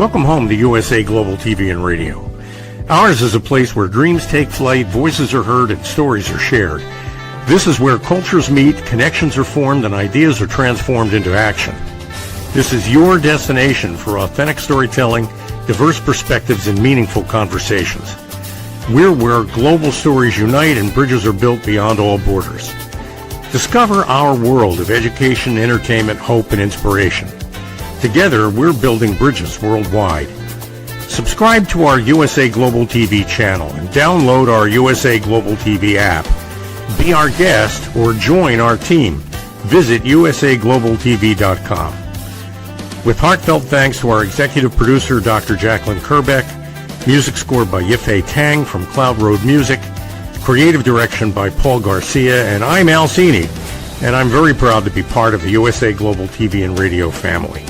Welcome home to USA Global TV and Radio. Ours is a place where dreams take flight, voices are heard, and stories are shared. This is where cultures meet, connections are formed, and ideas are transformed into action. This is your destination for authentic storytelling, diverse perspectives, and meaningful conversations. We're where global stories unite and bridges are built beyond all borders. Discover our world of education, entertainment, hope, and inspiration. Together, we're building bridges worldwide. Subscribe to our USA Global TV channel and download our USA Global TV app. Be our guest or join our team. Visit usaglobaltv.com. With heartfelt thanks to our executive producer, Dr. Jacalyn Kerbeck, music scored by Yifei Tang from Cloud Road Music, creative direction by Paul Garcia, and I'm Al Cini, and I'm very proud to be part of the USA Global TV and Radio family.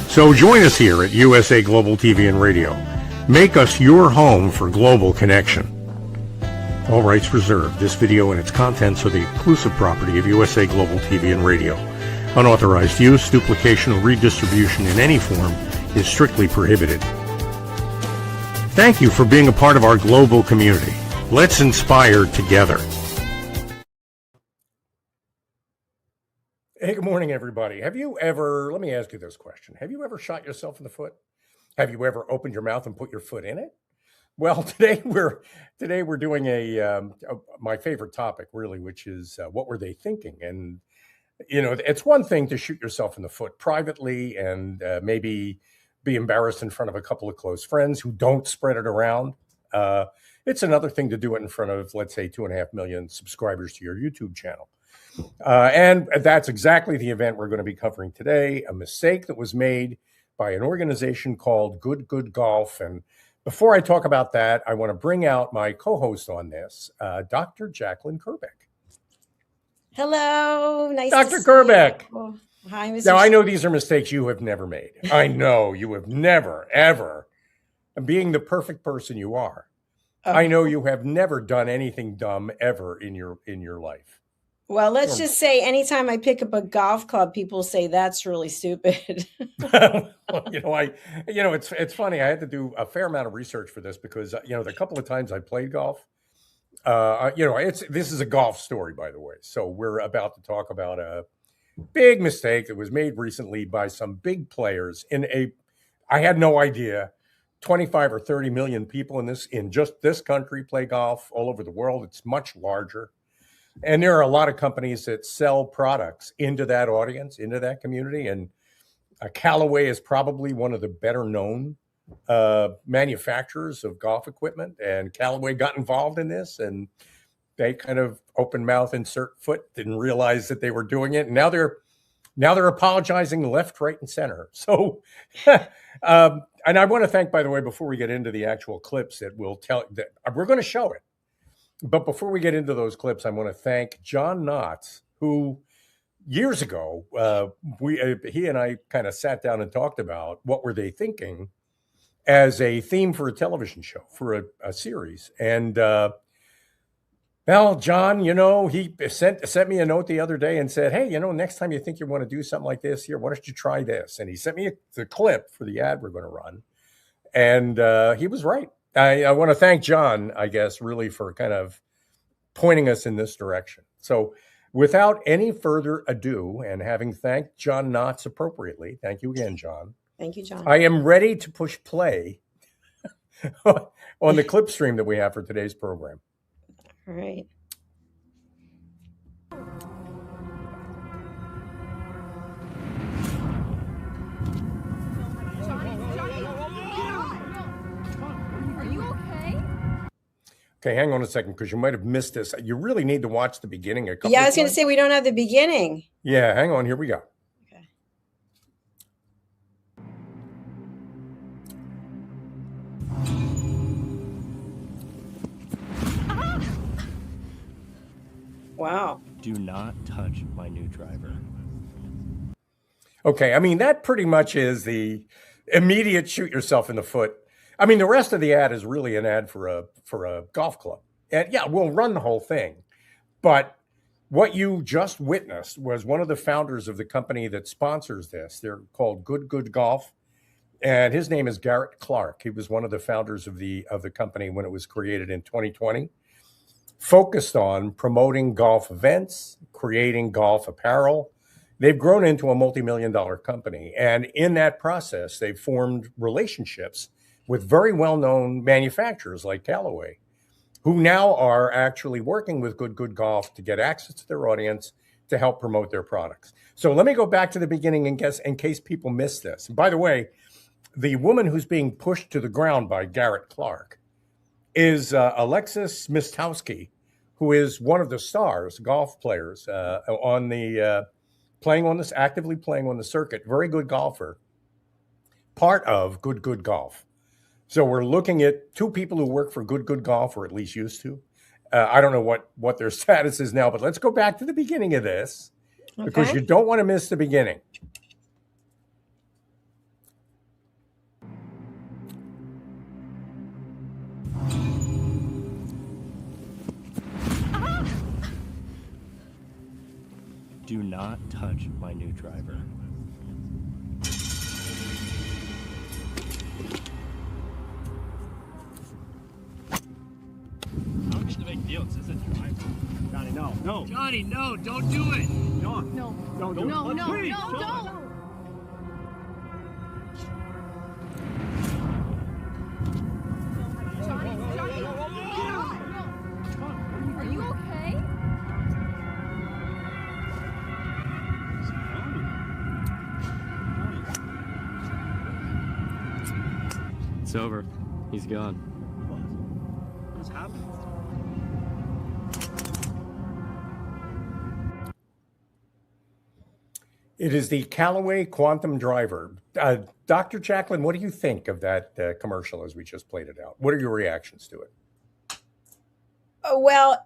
So join us here at USA Global TV and Radio. Make us your home for global connection. All rights reserved. This video and its contents are the exclusive property of USA Global TV and Radio. Unauthorized use, duplication, or redistribution in any form is strictly prohibited. Thank you for being a part of our global community. Let's inspire together. Hey, good morning, everybody. Let me ask you this question. Have you ever shot yourself in the foot? Have you ever opened your mouth and put your foot in it? Well, today we're doing my favorite topic, really, which is what were they thinking? And, you know, it's one thing to shoot yourself in the foot privately and maybe be embarrassed in front of a couple of close friends who don't spread it around. It's another thing to do it in front of, let's say, 2.5 million subscribers to your YouTube channel. And that's exactly the event we're going to be covering today, a mistake that was made by an organization called Good Good Golf. And before I talk about that, I want to bring out my co-host on this, Dr. Jacalyn Kerbeck. Hello, nice Dr. Kerbeck. Oh, hi, Mr. Now, I know these are mistakes you have never made. I know you have never, ever, and being the perfect person you are, I know you have never done anything dumb ever in your life. Well, let's just say anytime I pick up a golf club, people say that's really stupid. It's funny. I had to do a fair amount of research for this because, the couple of times I played golf, this is a golf story, by the way. So we're about to talk about a big mistake that was made recently by some big players I had no idea, 25 or 30 million people in just this country play golf. All over the world. It's much larger. And there are a lot of companies that sell products into that audience, into that community. And Callaway is probably one of the better known manufacturers of golf equipment. And Callaway got involved in this and they kind of open mouth, insert foot, didn't realize that they were doing it. And now they're apologizing left, right, and center. So, and I want to thank, by the way, before we get into the actual clips that we're going to show it. But before we get into those clips, I want to thank John Knotts, who years ago, he and I kind of sat down and talked about what were they thinking as a theme for a television show, for a series. And, John, he sent me a note the other day and said, hey, next time you think you want to do something like this, here, why don't you try this? And he sent me the clip for the ad we're going to run. And he was right. I want to thank John, I guess, really for kind of pointing us in this direction. So without any further ado, and having thanked John Knotts appropriately, thank you again, John. Thank you, John. I am ready to push play on the clip stream that we have for today's program. All right. Okay, hang on a second, because you might have missed this. You really need to watch the beginning a couple Yeah, I was going to say we don't have the beginning. Yeah, hang on. Here we go. Okay. Wow. Do not touch my new driver. Okay, I mean, that pretty much is the immediate shoot yourself in the foot. I mean, the rest of the ad is really an ad for a golf club. And yeah, we'll run the whole thing. But what you just witnessed was one of the founders of the company that sponsors this. They're called Good Good Golf. and his name is Garrett Clark. He was one of the founders of the company when it was created in 2020, focused on promoting golf events, creating golf apparel. They've grown into a multi-million-dollar company, and in that process, they've formed relationships with very well-known manufacturers like Callaway, who now are actually working with Good Good Golf to get access to their audience to help promote their products. So let me go back to the beginning in case people missed this. And by the way, the woman who's being pushed to the ground by Garrett Clark is Alexis Miestowski, who is one of the stars, golf players, actively playing on the circuit. Very good golfer, part of Good Good Golf. So we're looking at two people who work for Good Good Golf, or at least used to. I don't know what their status is now, but let's go back to the beginning of this, because you don't want to miss the beginning. Do not touch my new driver. What's the big deal? This is a driver. Johnny, no. No. Johnny, no. Don't do it. John. No. Don't do it. No, no, please, no, don't. Are you okay? It's over. He's gone. What's happened? It is the Callaway Quantum Driver. Dr. Jacalyn, what do you think of that commercial as we just played it out? What are your reactions to it? Well,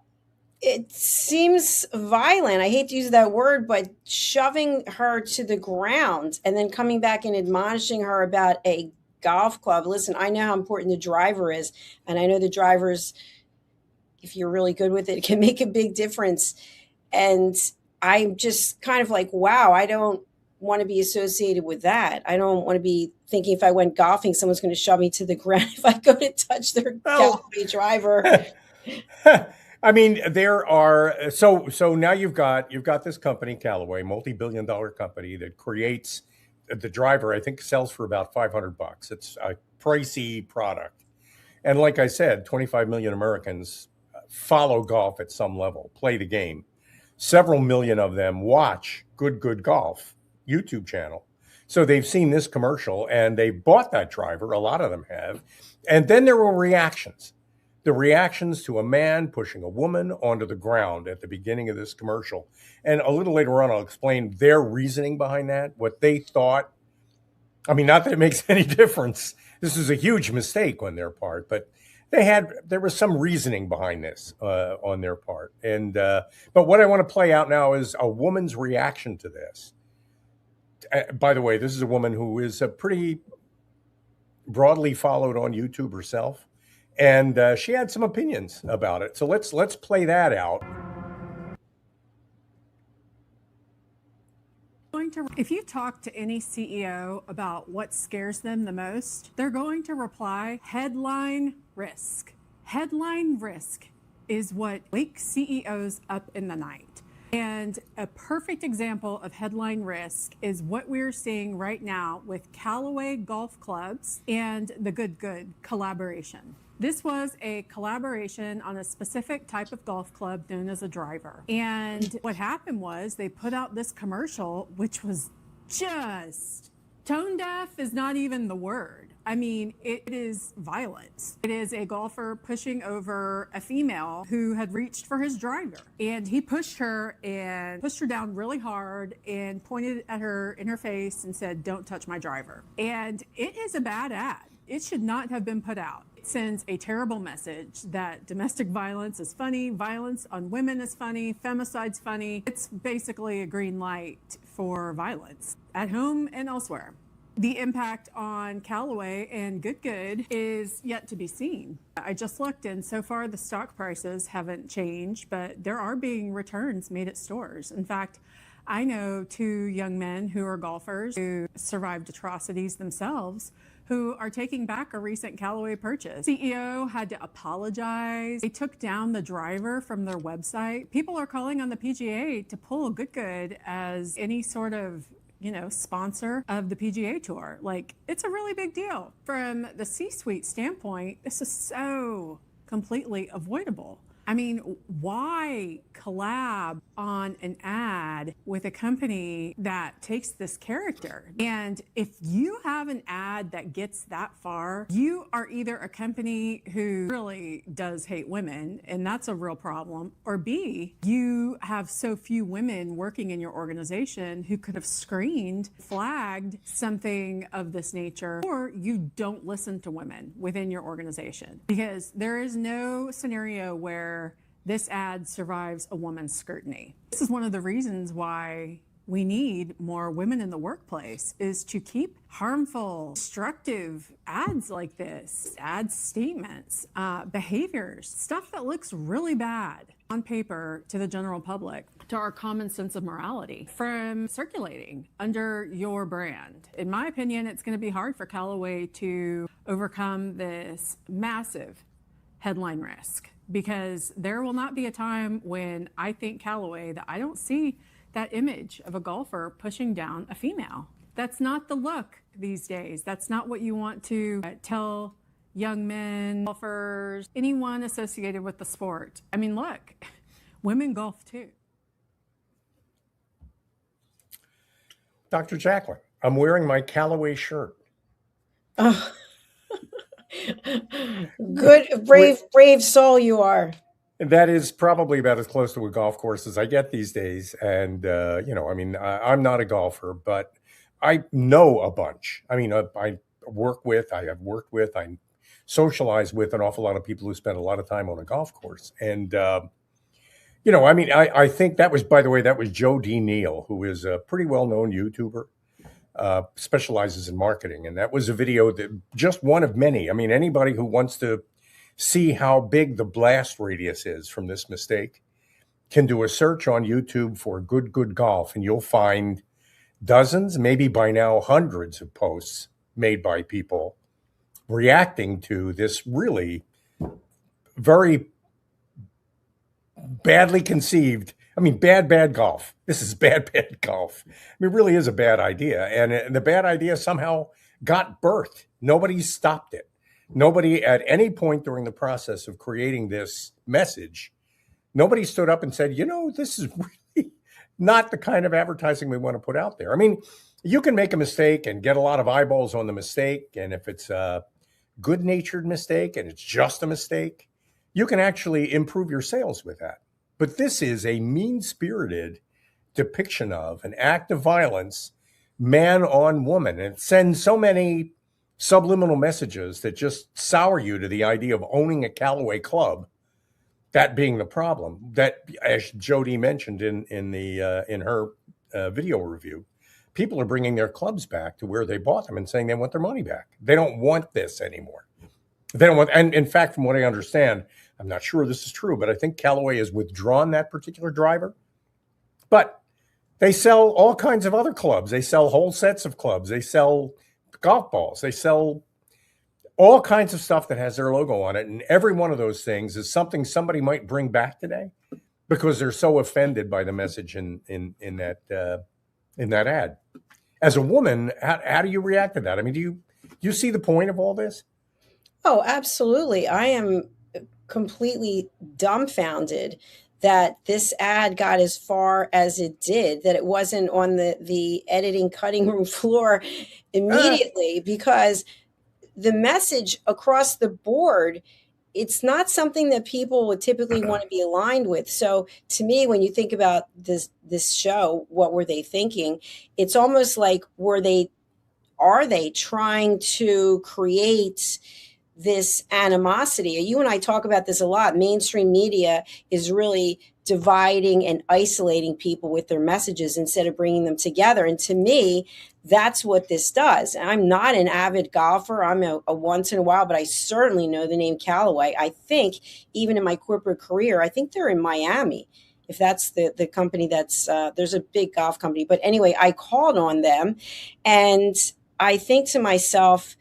it seems violent. I hate to use that word, but shoving her to the ground and then coming back and admonishing her about a golf club. Listen, I know how important the driver is, and I know the drivers, if you're really good with it, can make a big difference. And I'm just kind of like, wow, I don't want to be associated with that. I don't want to be thinking if I went golfing, someone's going to shove me to the ground if I go to touch their Callaway driver. I mean, there are so now you've got this company, Callaway, multi-billion-dollar company that creates the driver. I think sells for about $500. It's a pricey product, and like I said, 25 million Americans follow golf at some level, play the game. Several million of them watch Good Good Golf YouTube channel. So they've seen this commercial and they bought that driver. A lot of them have. And then there were reactions. The reactions to a man pushing a woman onto the ground at the beginning of this commercial. And a little later on, I'll explain their reasoning behind that, what they thought. I mean, not that it makes any difference. This is a huge mistake on their part, but there was some reasoning behind this on their part. And but what I want to play out now is a woman's reaction to this. By the way, this is a woman who is pretty broadly followed on YouTube herself, and she had some opinions about it. So let's play that out. If you talk to any CEO about what scares them the most, they're going to reply, headline risk. Headline risk is what wakes CEOs up in the night. And a perfect example of headline risk is what we're seeing right now with Callaway Golf Clubs and the Good Good collaboration. This was a collaboration on a specific type of golf club known as a driver. And what happened was they put out this commercial, which was just tone deaf is not even the word. I mean, it is violence. It is a golfer pushing over a female who had reached for his driver. And he pushed her down really hard and pointed at her in her face and said, "Don't touch my driver." And it is a bad ad. It should not have been put out. It sends a terrible message that domestic violence is funny, violence on women is funny, femicide's funny. It's basically a green light for violence at home and elsewhere. The impact on Callaway and Good Good is yet to be seen. I just looked, and so far the stock prices haven't changed, but there are being returns made at stores. In fact, I know two young men who are golfers who survived atrocities themselves who are taking back a recent Callaway purchase. CEO had to apologize. They took down the driver from their website. People are calling on the PGA to pull Good Good as any sort of sponsor of the PGA Tour. Like, it's a really big deal. From the C-suite standpoint, this is so completely avoidable. I mean, why collab on an ad with a company that takes this character? And if you have an ad that gets that far, you are either a company who really does hate women, and that's a real problem, or B, you have so few women working in your organization who could have screened, flagged something of this nature, or you don't listen to women within your organization. Because there is no scenario where this ad survives a woman's scrutiny. This is one of the reasons why we need more women in the workplace, is to keep harmful, destructive ads like this, ad statements, behaviors, stuff that looks really bad on paper to the general public, to our common sense of morality, from circulating under your brand. In my opinion, it's going to be hard for Callaway to overcome this massive headline risk, because there will not be a time when I think Callaway that I don't see that image of a golfer pushing down a female. That's not the look these days. That's not what you want to tell young men, golfers, anyone associated with the sport. I mean, look, women golf too. Dr. Jacalyn, I'm wearing my Callaway shirt. Oh. Good, brave soul you are. That is probably about as close to a golf course as I get these days. And, I'm not a golfer, but I know a bunch. I mean, I have worked with, I socialize with an awful lot of people who spend a lot of time on a golf course. And, I think that was, by the way, that was Joe D. Neal, who is a pretty well-known YouTuber. Specializes in marketing. And that was a video that just one of many. I mean, anybody who wants to see how big the blast radius is from this mistake can do a search on YouTube for Good Good Golf, and you'll find dozens, maybe by now hundreds of posts made by people reacting to this really very badly conceived. I mean, bad golf. This is bad golf. I mean, it really is a bad idea. And the bad idea somehow got birthed. Nobody stopped it. Nobody at any point during the process of creating this message, nobody stood up and said, this is really not the kind of advertising we want to put out there. I mean, you can make a mistake and get a lot of eyeballs on the mistake. And if it's a good-natured mistake and it's just a mistake, you can actually improve your sales with that. But this is a mean-spirited depiction of an act of violence, man on woman. And it sends so many subliminal messages that just sour you to the idea of owning a Callaway club, that being the problem. That, as Jody mentioned in her video review, people are bringing their clubs back to where they bought them and saying they want their money back. They don't want this anymore. They don't want, and in fact, from what I understand, I'm not sure this is true, but I think Callaway has withdrawn that particular driver. But they sell all kinds of other clubs. They sell whole sets of clubs. They sell golf balls. They sell all kinds of stuff that has their logo on it. And every one of those things is something somebody might bring back today because they're so offended by the message in that ad. As a woman, how do you react to that? I mean, do you see the point of all this? Oh, absolutely. I am completely dumbfounded that this ad got as far as it did, that it wasn't on the editing cutting room floor immediately, because the message across the board, it's not something that people would typically want to be aligned with. So to me, when you think about this show, what were they thinking? It's almost like, are they trying to create this animosity? You and I talk about this a lot. Mainstream media is really dividing and isolating people with their messages instead of bringing them together. And to me, that's what this does. I'm not an avid golfer. I'm a once in a while, but I certainly know the name Callaway. I think even in my corporate career, I think they're in Miami. If that's the company that's, there's a big golf company. But anyway, I called on them and I think to myself,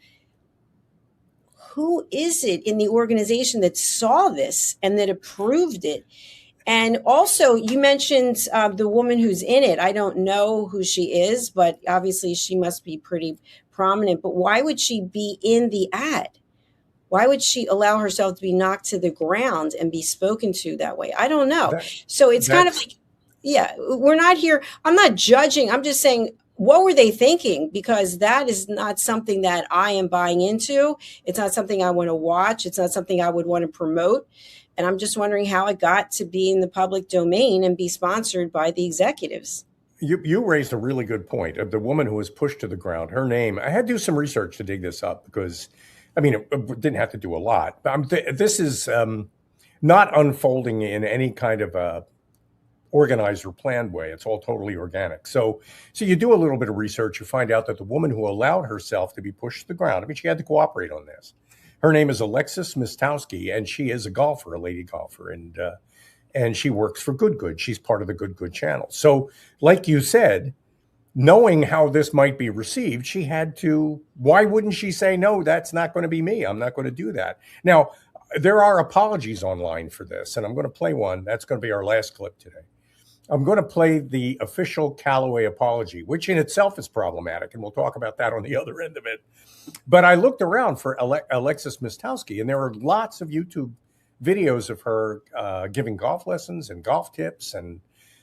who is it in the organization that saw this and that approved it? And also, you mentioned the woman who's in it. I don't know who she is, but obviously she must be pretty prominent. But why would she be in the ad? Why would she allow herself to be knocked to the ground and be spoken to that way? I don't know. So it's kind of like, yeah, we're not here. I'm not judging. I'm just saying, what were they thinking? Because that is not something that I am buying into. It's not something I want to watch. It's not something I would want to promote. And I'm just wondering how it got to be in the public domain and be sponsored by the executives. You raised a really good point of the woman who was pushed to the ground. Her name, I had to do some research to dig this up because, I mean, it didn't have to do a lot. But this is not unfolding in any kind of a organized or planned way. It's all totally organic. So you do a little bit of research. You find out that the woman who allowed herself to be pushed to the ground, I mean, she had to cooperate on this. Her name is Alexis Miestowski, and she is a golfer, a lady golfer, and she works for Good Good. She's part of the Good Good channel. So, like you said, knowing how this might be received, she had to. Why wouldn't she say, "No, that's not going to be me. I'm not going to do that"? Now, there are apologies online for this, and I'm going to play one. That's going to be our last clip today. I'm going to play the official Callaway apology, which in itself is problematic, and we'll talk about that on the other end of it. But I looked around for Alexis Miestowski, and there are lots of YouTube videos of her giving golf lessons and golf tips and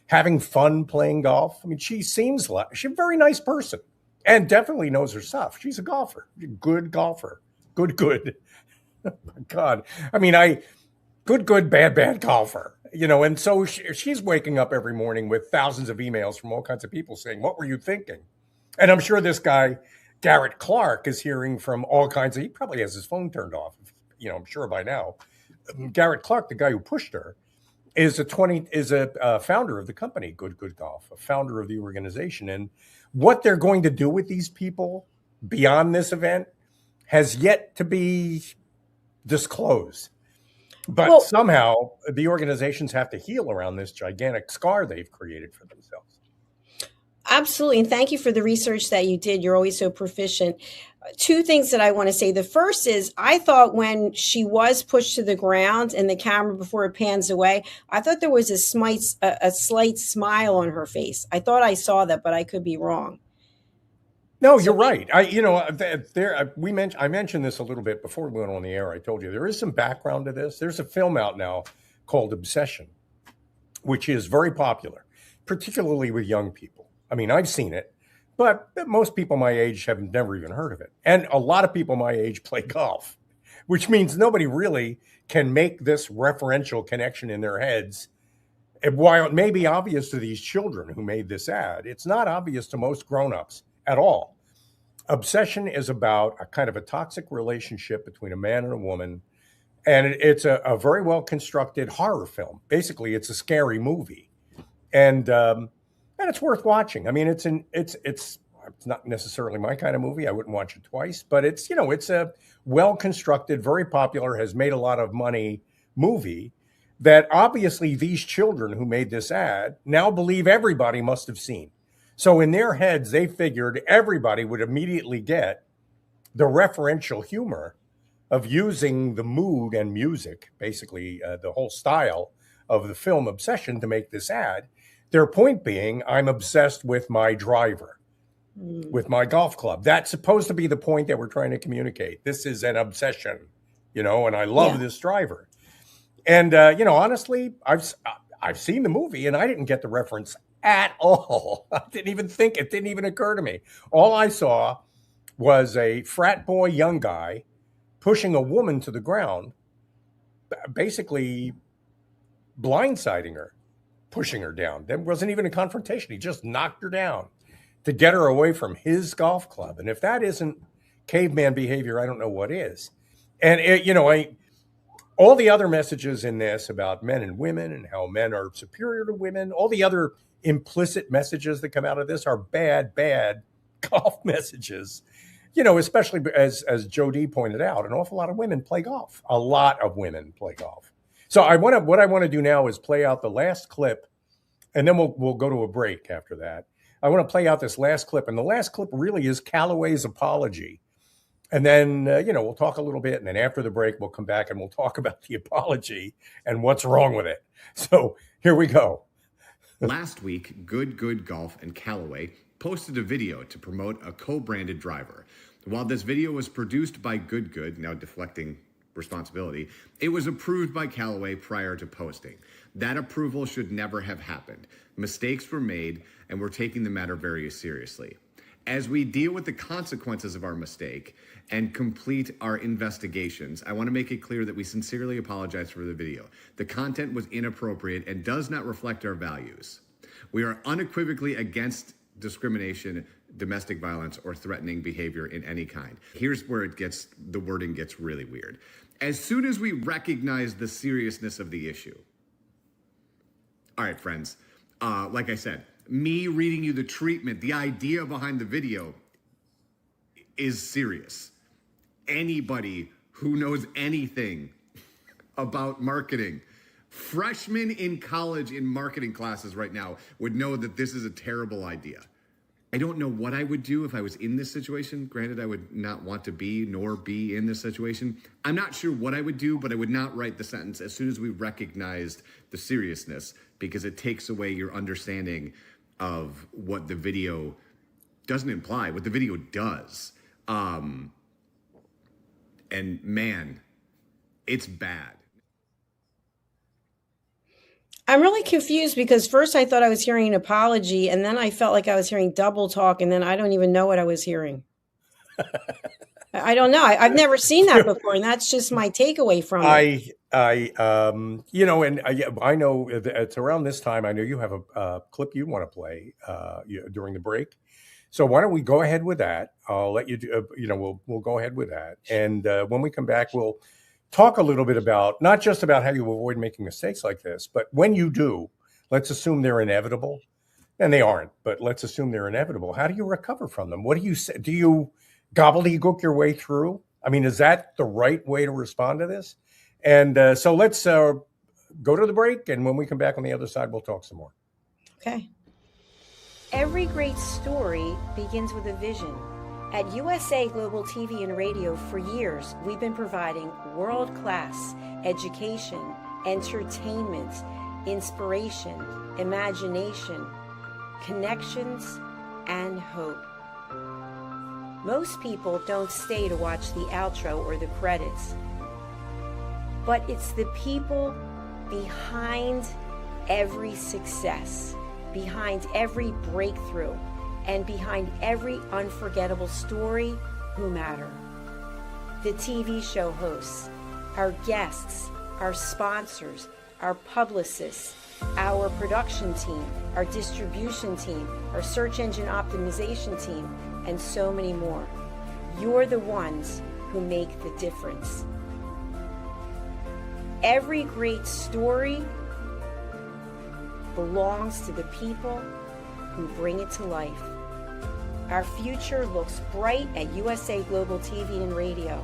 having fun playing golf. I mean, she seems like she's a very nice person and definitely knows her stuff. She's a golfer, good golfer, good. Oh my God. I mean, good, bad golfer, you know, and so she's waking up every morning with thousands of emails from all kinds of people saying, what were you thinking? And I'm sure this guy, Garrett Clark, is hearing from all kinds of, he probably has his phone turned off, you know, I'm sure by now. Garrett Clark, the guy who pushed her, is a founder of the company, Good Good Golf, a founder of the organization. And what they're going to do with these people beyond this event has yet to be disclosed. But somehow the organizations have to heal around this gigantic scar they've created for themselves. Absolutely. And thank you for the research that you did. You're always so proficient. Two things that I want to say. The first is I thought when she was pushed to the ground and the camera before it pans away, I thought there was a slight smile on her face. I thought I saw that, but I could be wrong. No, you're right. I mentioned this a little bit before we went on the air. I told you there is some background to this. There's a film out now called Obsession, which is very popular, particularly with young people. I mean, I've seen it, but most people my age have never even heard of it. And a lot of people my age play golf, which means nobody really can make this referential connection in their heads. And while it may be obvious to these children who made this ad, it's not obvious to most grownups at all. Obsession is about a kind of a toxic relationship between a man and a woman. And it's a very well constructed horror film. Basically, it's a scary movie. And it's worth watching. I mean, it's not necessarily my kind of movie. I wouldn't watch it twice, but it's a well constructed, very popular, has made a lot of money movie that obviously these children who made this ad now believe everybody must have seen. So in their heads, they figured everybody would immediately get the referential humor of using the mood and music, basically the whole style of the film Obsession to make this ad. Their point being, I'm obsessed with my driver, with my golf club. That's supposed to be the point that we're trying to communicate. This is an obsession, and I love this driver. And, honestly, I've seen the movie and I didn't get the reference at all. I didn't even think, it didn't even occur to me. All I saw was a frat boy young guy pushing a woman to the ground, basically blindsiding her, pushing her down. There wasn't even a confrontation. He just knocked her down to get her away from his golf club. And if that isn't caveman behavior, I don't know what is. And, all the other messages in this about men and women and how men are superior to women, all the other implicit messages that come out of this are bad golf messages. Especially as Joe D pointed out, an awful lot of women play golf. A lot of women play golf. So what I want to do now is play out the last clip, and then we'll go to a break after that. I want to play out this last clip, and the last clip really is Callaway's apology And then, we'll talk a little bit. And then after the break, we'll come back and we'll talk about the apology and what's wrong with it. So here we go. Last week, Good Good Golf and Callaway posted a video to promote a co-branded driver. While this video was produced by Good Good, now deflecting responsibility, it was approved by Callaway prior to posting. That approval should never have happened. Mistakes were made, and we're taking the matter very seriously. As we deal with the consequences of our mistake and complete our investigations, I want to make it clear that we sincerely apologize for the video. The content was inappropriate and does not reflect our values. We are unequivocally against discrimination, domestic violence, or threatening behavior in any kind. Here's where the wording gets really weird. As soon as we recognize the seriousness of the issue. All right, friends, like I said, me reading you the treatment, the idea behind the video is serious. Anybody who knows anything about marketing, freshmen in college in marketing classes right now would know that this is a terrible idea. I don't know what I would do if I was in this situation. Granted, I would not want to be nor be in this situation. I'm not sure what I would do, but I would not write the sentence as soon as we recognized the seriousness, because it takes away your understanding of what the video doesn't imply, what the video does. And man, it's bad. I'm really confused because first I thought I was hearing an apology, and then I felt like I was hearing double talk, and then I don't even know what I was hearing. I don't know. I've never seen that before, and that's just my takeaway from it. I know it's around this time. I know you have a clip you want to play during the break. So why don't we go ahead with that? I'll let you do. We'll go ahead with that, and when we come back, we'll talk a little bit about not just about how you avoid making mistakes like this, but when you do, let's assume they're inevitable, and they aren't. But let's assume they're inevitable. How do you recover from them? What do you say? Do you gobbledygook your way through? I mean, is that the right way to respond to this? And so let's go to the break, and when we come back on the other side, we'll talk some more. Okay. Every great story begins with a vision. At USA Global TV and Radio for years, we've been providing world-class education, entertainment, inspiration, imagination, connections, and hope. Most people don't stay to watch the outro or the credits, but it's the people behind every success, behind every breakthrough, and behind every unforgettable story who matter. The TV show hosts, our guests, our sponsors, our publicists, our production team, our distribution team, our search engine optimization team, and so many more. You're the ones who make the difference. Every great story belongs to the people who bring it to life. Our future looks bright at USA Global TV and Radio,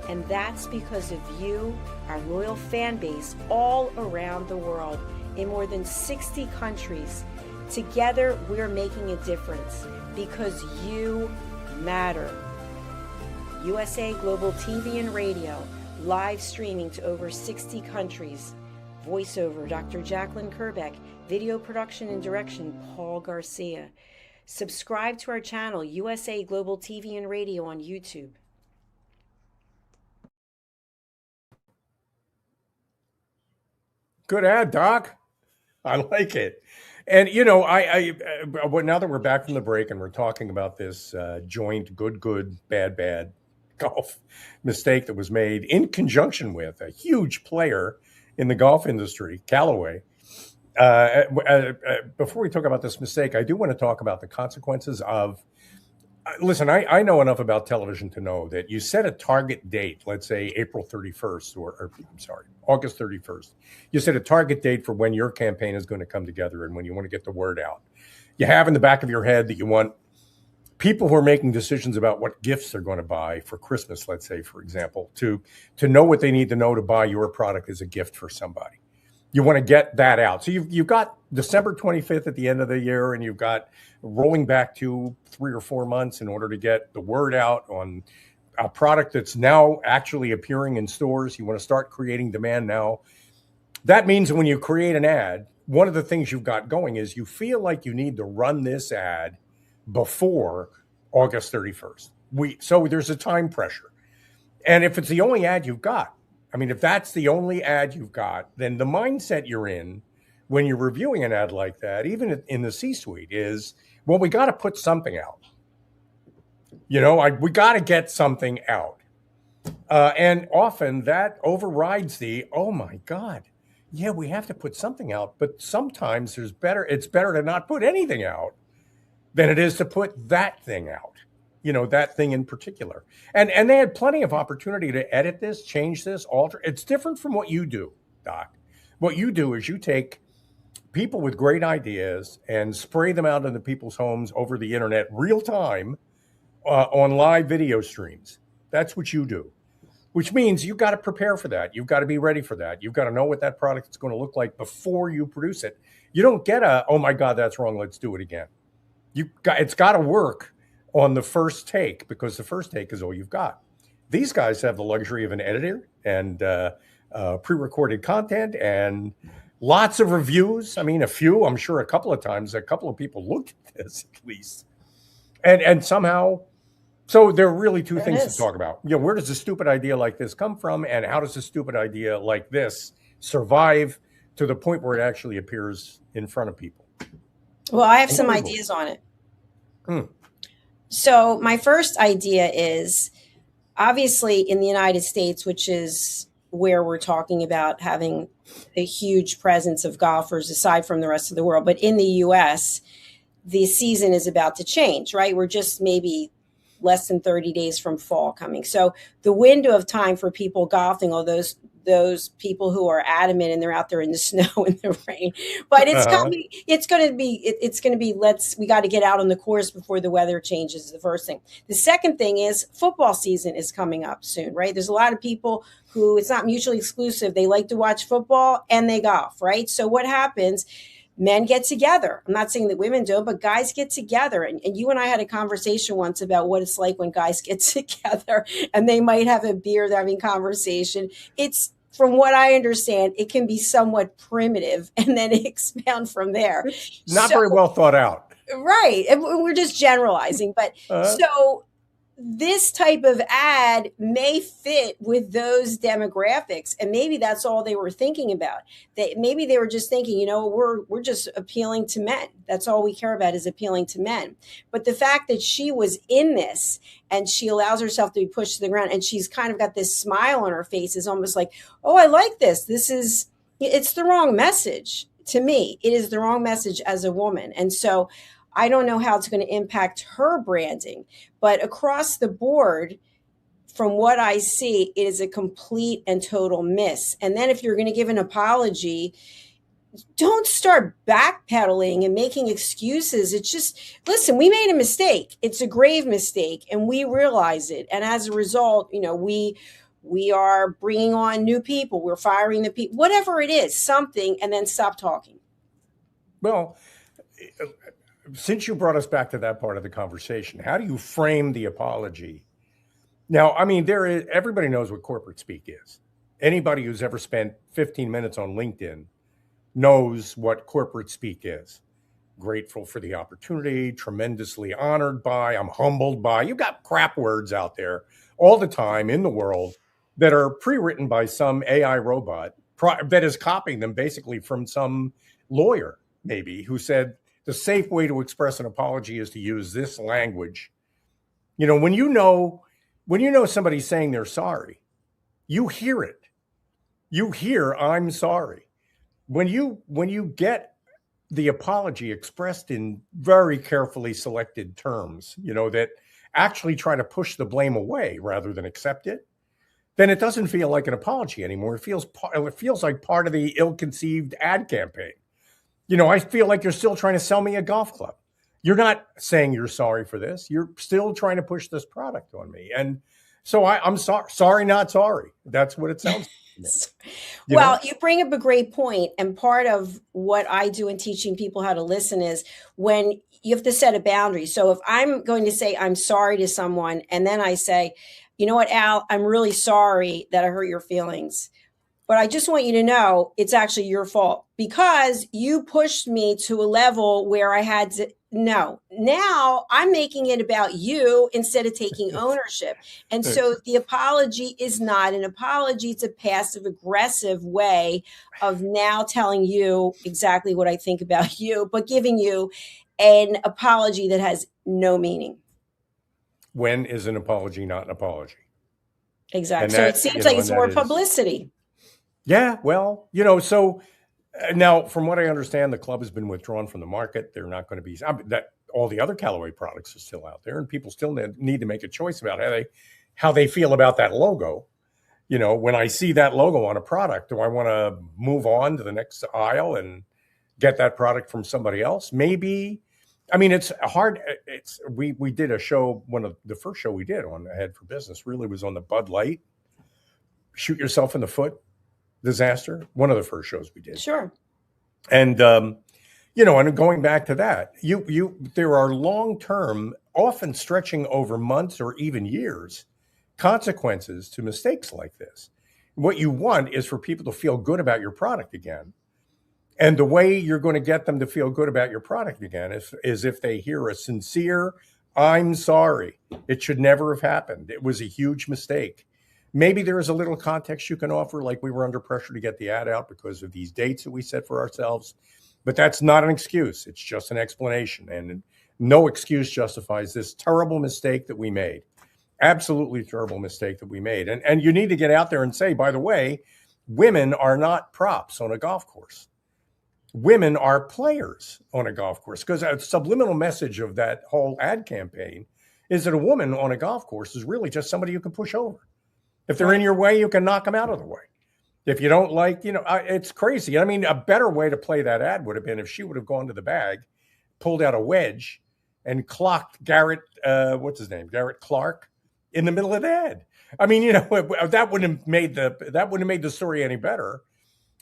and that's because of you, our loyal fan base all around the world in more than 60 countries. Together, we're making a difference because you matter. USA Global TV and Radio, live streaming to over 60 countries. Voiceover, Dr. Jacalyn Kerbeck. Video production and direction, Paul Garcia. Subscribe to our channel, USA Global TV and Radio on YouTube. Good ad, Doc. I like it. And, now that we're back from the break and we're talking about this joint good, bad golf mistake that was made in conjunction with a huge player in the golf industry, Callaway. Before we talk about this mistake, I do want to talk about the consequences of, listen, I know enough about television to know that you set a target date, let's say April 31st, August 31st. You set a target date for when your campaign is going to come together and when you want to get the word out. You have in the back of your head that you want people who are making decisions about what gifts they're going to buy for Christmas, let's say, for example, to know what they need to know to buy your product as a gift for somebody. You want to get that out. So you've got December 25th at the end of the year, and you've got rolling back to 3 or 4 months in order to get the word out on a product that's now actually appearing in stores. You want to start creating demand now. That means when you create an ad, one of the things you've got going is you feel like you need to run this ad before August 31st. So there's a time pressure. And if it's the only ad you've got, I mean, if that's the only ad you've got, then the mindset you're in when you're reviewing an ad like that, even in the C-suite, is, well, we got to put something out. We got to get something out. And often that overrides oh my God, yeah, we have to put something out. But sometimes it's better to not put anything out than it is to put that thing out, that thing in particular. And they had plenty of opportunity to edit this, change this, alter. It's different from what you do, Doc. What you do is you take people with great ideas and spray them out into people's homes over the internet real time on live video streams. That's what you do, which means you've got to prepare for that. You've got to be ready for that. You've got to know what that product is going to look like before you produce it. You don't get oh my God, that's wrong, let's do it again. It's got to work on the first take, because the first take is all you've got. These guys have the luxury of an editor and pre-recorded content and lots of reviews. I mean, I'm sure a couple of times, a couple of people looked at this at least. And somehow, so there are really two things to talk about. Where does a stupid idea like this come from? And how does a stupid idea like this survive to the point where it actually appears in front of people? Well, I have some ideas on it. So my first idea is, obviously in the United States, which is where we're talking about having a huge presence of golfers aside from the rest of the world. But in the US, the season is about to change, right? We're just maybe less than 30 days from fall coming. So the window of time for people golfing, all those people who are adamant and they're out there in the snow and the rain, but it's going to be, we got to get out on the course before the weather changes, is the first thing. The second thing is football season is coming up soon, right? There's a lot of people who, it's not mutually exclusive. They like to watch football and they golf, right? So what happens? Men get together. I'm not saying that women don't, but guys get together. And you and I had a conversation once about what it's like when guys get together and they might have a beer, they're having conversation. It's, from what I understand, it can be somewhat primitive and then expound from there. Not very well thought out. Right. And we're just generalizing. But so this type of ad may fit with those demographics. And maybe that's all they were thinking about. Maybe they were just thinking, we're just appealing to men. That's all we care about is appealing to men. But the fact that she was in this and she allows herself to be pushed to the ground and she's kind of got this smile on her face is almost like, oh, I like this. It's the wrong message to me. It is the wrong message as a woman. And so I don't know how it's going to impact her branding, but across the board, from what I see, it is a complete and total miss. And then if you're going to give an apology, don't start backpedaling and making excuses. It's just, listen, we made a mistake. It's a grave mistake and we realize it. And as a result, we are bringing on new people. We're firing the people, whatever it is, something, and then stop talking. Well, since you brought us back to that part of the conversation, how do you frame the apology? Now, I mean, everybody knows what corporate speak is. Anybody who's ever spent 15 minutes on LinkedIn knows what corporate speak is. Grateful for the opportunity, tremendously honored by, I'm humbled by. You've got crap words out there all the time in the world that are pre-written by some AI robot that is copying them basically from some lawyer, maybe, who said, the safe way to express an apology is to use this language. When you know somebody's saying they're sorry, you hear it. You hear, I'm sorry. When you get the apology expressed in very carefully selected terms, that actually try to push the blame away rather than accept it, then it doesn't feel like an apology anymore. It feels like part of the ill-conceived ad campaign. I feel like you're still trying to sell me a golf club. You're not saying you're sorry for this. You're still trying to push this product on me. And so I'm sorry, not sorry. That's what it sounds like. Well, you bring up a great point. And part of what I do in teaching people how to listen is when you have to set a boundary. So if I'm going to say I'm sorry to someone, and then I say, you know what, Al, I'm really sorry that I hurt your feelings. But I just want you to know it's actually your fault because you pushed me to a level where I had to. No, now I'm making it about you instead of taking ownership. And so the apology is not an apology. It's a passive aggressive way of now telling you exactly what I think about you, but giving you an apology that has no meaning. When is an apology not an apology? Exactly. So it seems like it's more publicity. Yeah, well, so now from what I understand, the club has been withdrawn from the market. They're not going to be that. All the other Callaway products are still out there, and people still need to make a choice about how they feel about that logo. When I see that logo on a product, do I want to move on to the next aisle and get that product from somebody else? Maybe. I mean, it's hard. We did a show. One of the first show we did on Ahead for Business really was on the Bud Light shoot yourself in the foot disaster. One of the first shows we did. Sure. And, and going back to that, there are long-term, often stretching over months or even years, consequences to mistakes like this. What you want is for people to feel good about your product again. And the way you're going to get them to feel good about your product again is if they hear a sincere, I'm sorry. It should never have happened. It was a huge mistake. Maybe there is a little context you can offer, like we were under pressure to get the ad out because of these dates that we set for ourselves. But that's not an excuse. It's just an explanation. And no excuse justifies this terrible mistake that we made. Absolutely terrible mistake that we made. And you need to get out there and say, by the way, women are not props on a golf course. Women are players on a golf course, because a subliminal message of that whole ad campaign is that a woman on a golf course is really just somebody you can push over. If they're in your way, you can knock them out of the way. If you don't like, it's crazy. I mean, a better way to play that ad would have been if she would have gone to the bag, pulled out a wedge, and clocked Garrett, Garrett Clark, in the middle of the ad. I mean, that wouldn't have made the story any better.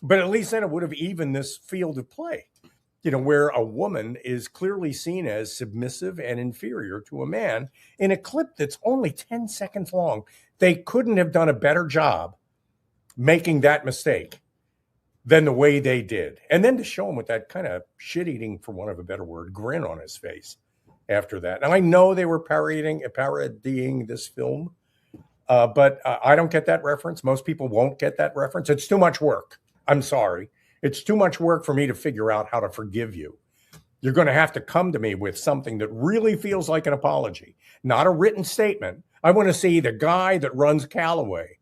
But at least then it would have evened this field of play, where a woman is clearly seen as submissive and inferior to a man in a clip that's only 10 seconds long. They couldn't have done a better job making that mistake than the way they did. And then to show him with that kind of shit-eating, for want of a better word, grin on his face after that. Now, I know they were parodying this film, but I don't get that reference. Most people won't get that reference. It's too much work. I'm sorry. It's too much work for me to figure out how to forgive you. You're going to have to come to me with something that really feels like an apology, not a written statement. I want to see the guy that runs Callaway.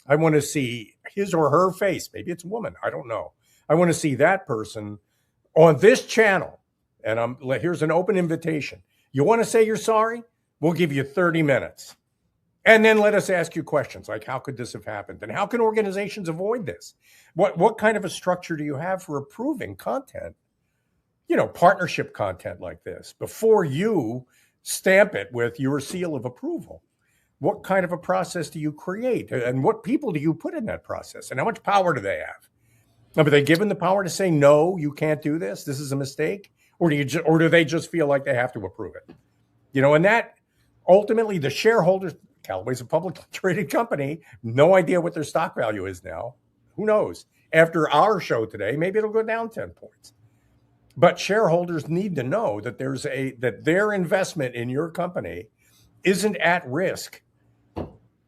I want to see his or her face. Maybe it's a woman. I don't know. I want to see that person on this channel. And here's an open invitation. You want to say you're sorry? We'll give you 30 minutes. And then let us ask you questions like, how could this have happened? And how can organizations avoid this? What kind of a structure do you have for approving content, partnership content like this, before you stamp it with your seal of approval? What kind of a process do you create? And what people do you put in that process? And how much power do they have? Are they given the power to say, no, you can't do this, this is a mistake? Or do they just feel like they have to approve it? And that ultimately the shareholders, Callaway's a publicly traded company, no idea what their stock value is now. Who knows? After our show today, maybe it'll go down 10 points. But shareholders need to know that that their investment in your company isn't at risk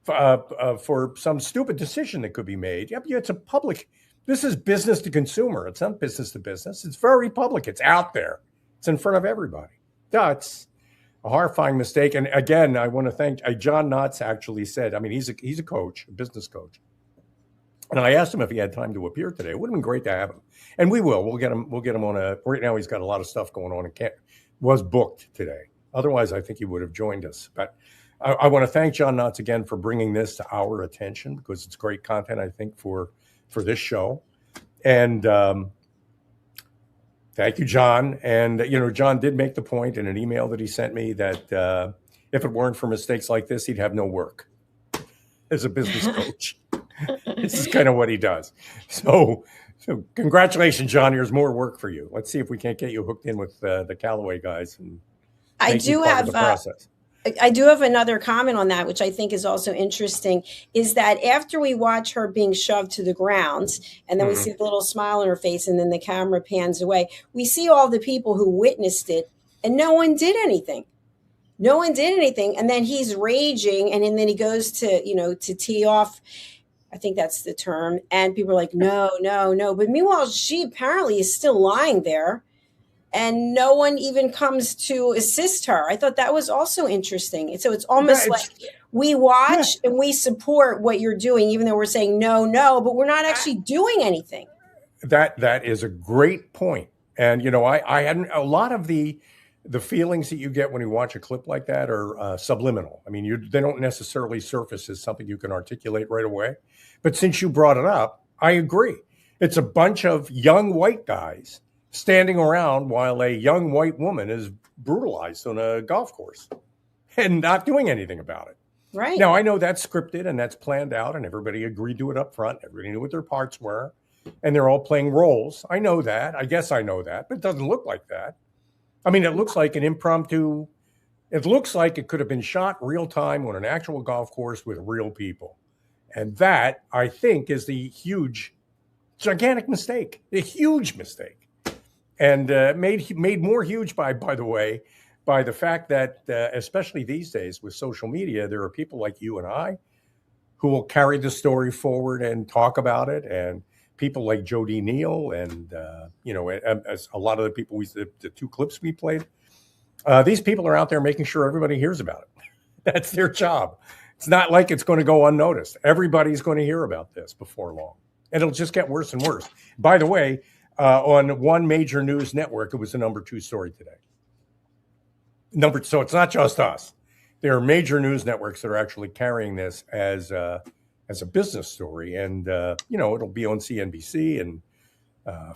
for some stupid decision that could be made. Yep, it's this is business to consumer. It's not business to business. It's very public. It's out there. It's in front of everybody. That's a horrifying mistake. And again, I want to thank John Knotts actually said, he's a coach, a business coach. And I asked him if he had time to appear today. It would have been great to have him. And we will. We'll get him on right now he's got a lot of stuff going on and was booked today. Otherwise, I think he would have joined us. But I want to thank John Knotts again for bringing this to our attention, because it's great content, I think, for this show. And thank you, John. And, John did make the point in an email that he sent me that if it weren't for mistakes like this, he'd have no work as a business coach. This is kind of what he does. So congratulations, John. Here's more work for you. Let's see if we can't get you hooked in with the Callaway guys. And I do have the process. I do have another comment on that, which I think is also interesting, is that after we watch her being shoved to the ground, and then we see the little smile on her face, and then the camera pans away, we see all the people who witnessed it, and no one did anything. No one did anything. And then he's raging, and then he goes to, to tee off. I think that's the term. And people are like, no, no, no. But meanwhile, she apparently is still lying there, and no one even comes to assist her. I thought that was also interesting. And so it's almost like we watch and we support what you're doing, even though we're saying no, no, but we're not actually doing anything. That is a great point. And, I hadn't, a lot of the feelings that you get when you watch a clip like that are subliminal. I mean, they don't necessarily surface as something you can articulate right away. But since you brought it up, I agree. It's a bunch of young white guys standing around while a young white woman is brutalized on a golf course and not doing anything about it. Right. Now, I know that's scripted and that's planned out, and everybody agreed to it up front. Everybody knew what their parts were, and they're all playing roles. I know that. I guess I know that, but it doesn't look like that. I mean, it looks like an impromptu. It looks like it could have been shot real time on an actual golf course with real people. And that, I think, is the gigantic mistake, a huge mistake. And made more huge by the way, by the fact that, especially these days with social media, there are people like you and I who will carry the story forward and talk about it. And people like Jody Neal and, as a lot of the people, the two clips we played, these people are out there making sure everybody hears about it. That's their job. It's not like it's going to go unnoticed. Everybody's going to hear about this before long. And it'll just get worse and worse. By the way, on one major news network, it was the number 2 story today. So it's not just us. There are major news networks that are actually carrying this as a business story, and it'll be on CNBC and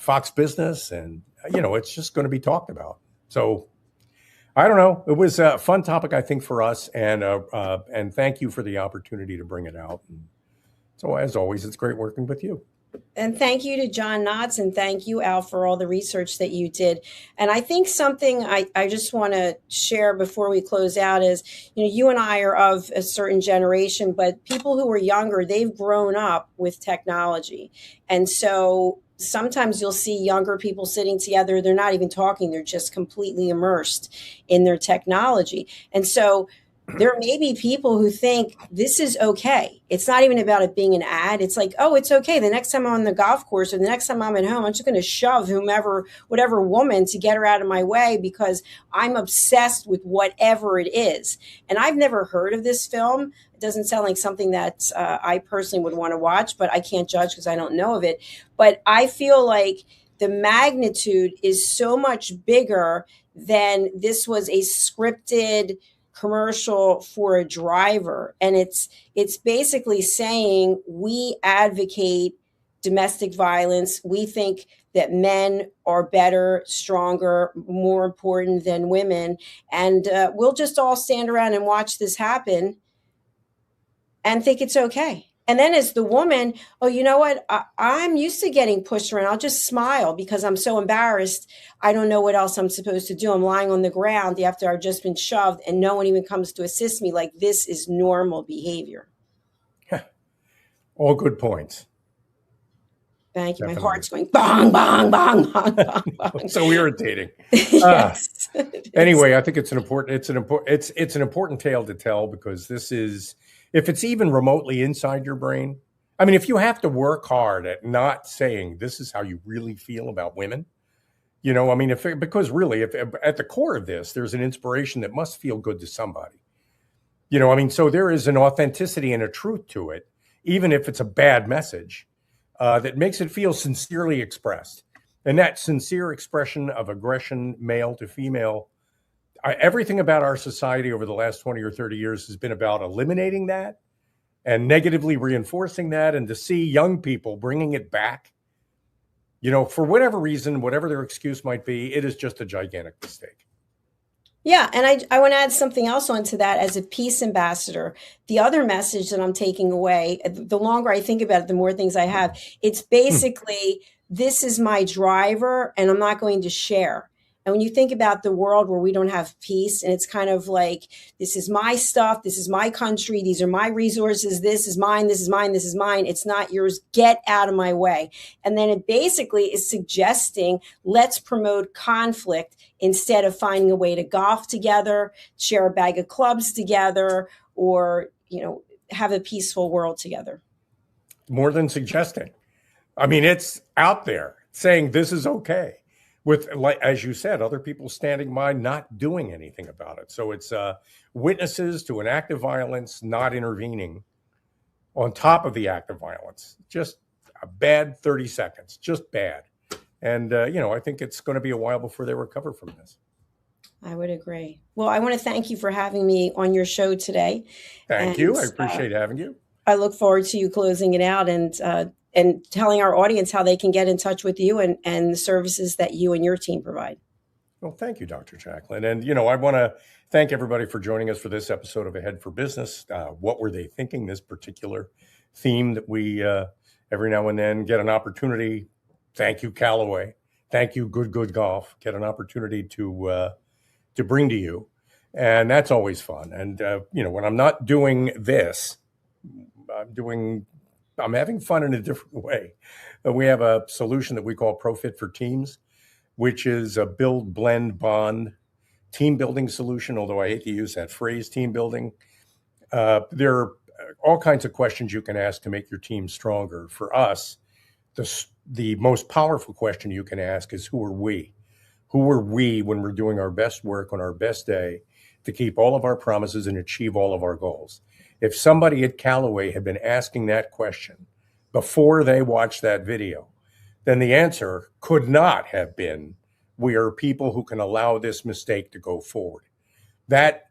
Fox Business, and it's just going to be talked about. So I don't know. It was a fun topic, I think, for us, and thank you for the opportunity to bring it out. And so as always, it's great working with you. And thank you to John Knotts, and thank you, Al, for all the research that you did. And I think something I just want to share before we close out is, you and I are of a certain generation, but people who are younger, they've grown up with technology. And so sometimes you'll see younger people sitting together. They're not even talking. They're just completely immersed in their technology. And so there may be people who think this is okay. It's not even about it being an ad. It's like, oh, it's okay. The next time I'm on the golf course or the next time I'm at home, I'm just going to shove whatever woman to get her out of my way because I'm obsessed with whatever it is. And I've never heard of this film. It doesn't sound like something that I personally would want to watch, but I can't judge because I don't know of it. But I feel like the magnitude is so much bigger than this was a scripted commercial for a driver. And it's basically saying we advocate domestic violence. We think that men are better, stronger, more important than women. And we'll just all stand around and watch this happen and think it's okay. And then as the woman, oh, you know what? I'm used to getting pushed around. I'll just smile because I'm so embarrassed. I don't know what else I'm supposed to do. I'm lying on the ground after I've just been shoved and no one even comes to assist me. Like, this is normal behavior. All good points. Thank you. Definitely. My heart's going bang, bang, bang, bang, bang, bang. So irritating. Yes. Anyway, I think it's an important tale to tell because this is, if it's even remotely inside your brain, I mean, if you have to work hard at not saying this is how you really feel about women, I mean, because really, if at the core of this, there's an inspiration that must feel good to somebody, I mean, so there is an authenticity and a truth to it, even if it's a bad message, that makes it feel sincerely expressed. And that sincere expression of aggression, male to female, everything about our society over the last 20 or 30 years has been about eliminating that and negatively reinforcing that. And to see young people bringing it back, for whatever reason, whatever their excuse might be, it is just a gigantic mistake. Yeah. And I want to add something else onto that as a peace ambassador. The other message that I'm taking away, the longer I think about it, the more things I have. It's basically, this is my driver and I'm not going to share. And when you think about the world where we don't have peace, and it's kind of like, this is my stuff, this is my country, these are my resources, this is mine, this is mine, this is mine, it's not yours, get out of my way. And then it basically is suggesting, let's promote conflict instead of finding a way to golf together, share a bag of clubs together, or, have a peaceful world together. More than suggesting. I mean, it's out there saying this is okay, with, like, as you said, other people standing by not doing anything about it. So it's witnesses to an act of violence not intervening on top of the act of violence. Just a bad 30 seconds, just bad. And, I think it's going to be a while before they recover from this. I would agree. Well, I want to thank you for having me on your show today. Thank you. I appreciate having you. I look forward to you closing it out and telling our audience how they can get in touch with you and the services that you and your team provide. Well, thank you, Dr. Jacalyn. And, I want to thank everybody for joining us for this episode of Ahead for Business. What were they thinking? This particular theme that we every now and then get an opportunity. Thank you, Callaway. Thank you, Good Good Golf. Get an opportunity to bring to you. And that's always fun. And, when I'm not doing this, I'm having fun in a different way. We have a solution that we call ProFit for Teams, which is a build, blend, bond team building solution, although I hate to use that phrase, team building. There are all kinds of questions you can ask to make your team stronger. For us, the most powerful question you can ask is, who are we? Who are we when we're doing our best work on our best day to keep all of our promises and achieve all of our goals? If somebody at Callaway had been asking that question before they watched that video, then the answer could not have been, we are people who can allow this mistake to go forward. That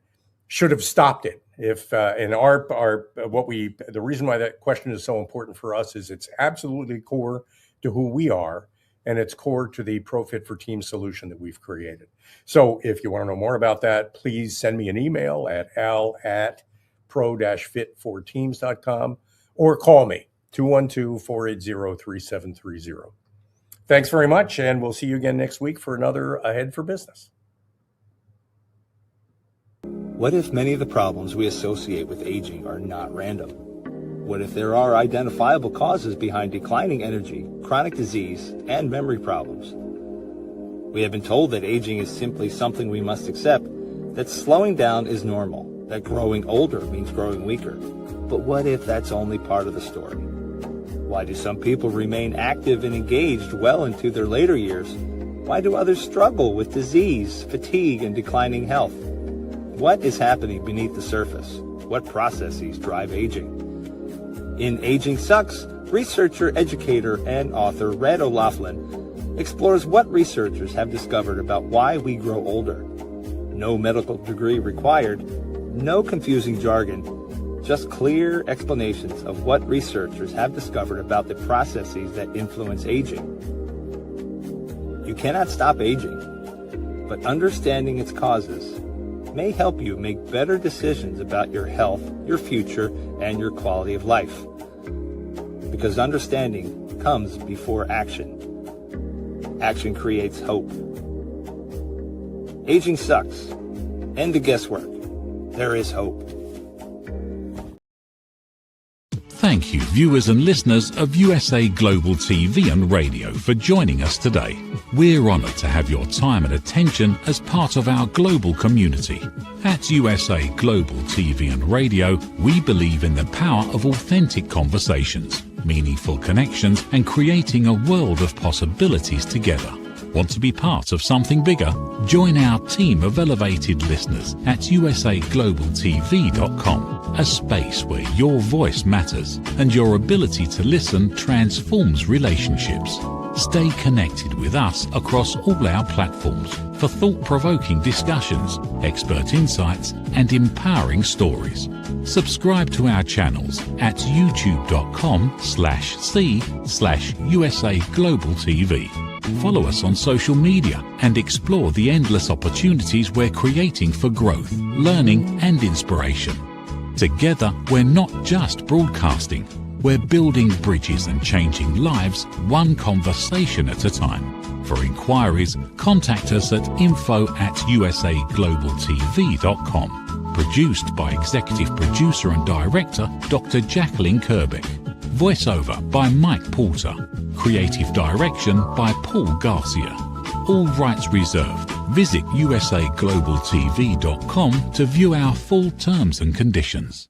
should have stopped it. If the reason why that question is so important for us is it's absolutely core to who we are, and it's core to the ProFit for Teams solution that we've created. So if you want to know more about that, please send me an email at al@pro-fit4teams.com or call me, 212-480-3730. Thanks very much, and we'll see you again next week for another Ahead for Business. What if many of the problems we associate with aging are not random? What if there are identifiable causes behind declining energy, chronic disease, and memory problems? We have been told that aging is simply something we must accept, that slowing down is normal, that growing older means growing weaker. But what if that's only part of the story? Why do some people remain active and engaged well into their later years? Why do others struggle with disease, fatigue, and declining health? What is happening beneath the surface? What processes drive aging? In Aging Sucks, researcher, educator, and author Red O'Loughlin explores what researchers have discovered about why we grow older. No medical degree required, no confusing jargon, just clear explanations of what researchers have discovered about the processes that influence aging. You cannot stop aging, but understanding its causes may help you make better decisions about your health, your future, and your quality of life. Because understanding comes before action. Action creates hope. Aging sucks. End the guesswork. There is hope. Thank you, viewers and listeners of USA Global TV and Radio, for joining us today. We're honoured to have your time and attention as part of our global community. At USA Global TV and Radio, we believe in the power of authentic conversations, meaningful connections, and creating a world of possibilities together. Want to be part of something bigger? Join our team of elevated listeners at usaglobaltv.com, a space where your voice matters and your ability to listen transforms relationships. Stay connected with us across all our platforms for thought-provoking discussions, expert insights, and empowering stories. Subscribe to our channels at youtube.com/c/USA Global TV. Follow us on social media and explore the endless opportunities we're creating for growth, learning, and inspiration. Together, we're not just broadcasting, we're building bridges and changing lives one conversation at a time. For inquiries, contact us at info@usaglobaltv.com. Produced by Executive Producer and Director Dr. Jacalyn Kerbeck. Voiceover by Mike Porter. Creative Direction by Paul Garcia. All rights reserved. Visit usaglobaltv.com to view our full terms and conditions.